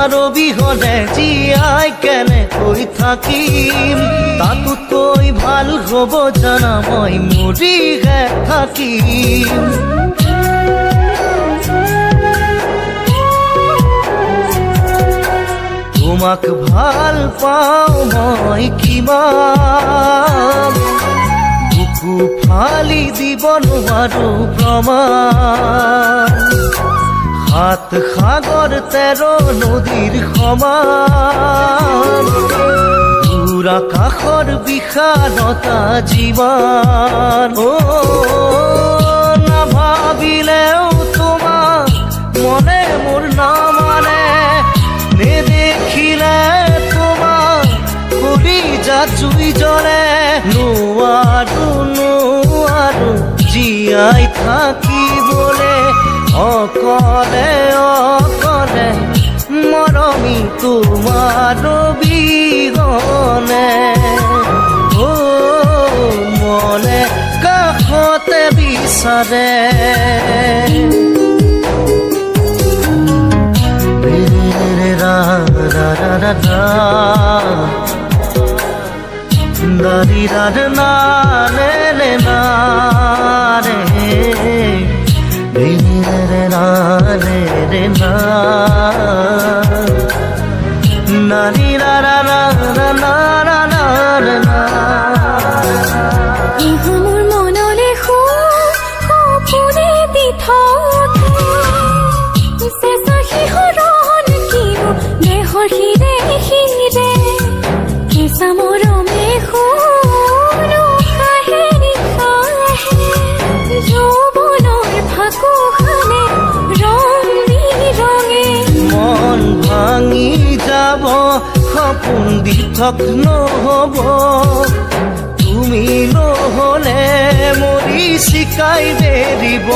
তোমাৰ অবিহনে জীয়াই কেনেকৈ থাকিম তাতোতকৈ ভাল হ'ব জানা মই মৰিহে থাকিম তোমাক ভাল পাওঁ মই কিমান বুকু ফালি দিব নোৱাৰো প্ৰমাণ সাত সাগৰ 13 নদীৰ সমান দূৰ আকাশৰ বিশালতা যিমান নাভাবিলেও তোমাক মনে মোৰ নামানে নেদেখিলে তোমাক কলিজা জুই জ্বলে নোৱাৰো জীয়াই থাকিবলে অকলে অকলে মৰমী তোমাৰ অবিহনে মনে কাষতে বিচাৰে দারি দার না রে না রে রে না রে রে না নানি রা রা রা রা না রা না রে না মোৰ মনলে সপোনে দি থাকে চেঁচা শিহৰণ কিনো দেহৰ শিৰে শিৰে কেঁচা মৰমে শুনো খাহে নিশাহে যৌৱনৰ ফাকু খালে ৰং বিৰঙে মন ভাঙি যাব সপোন দিঠক নহ'ব তুমি নহ'লে মৰি চিকাই বেৰিব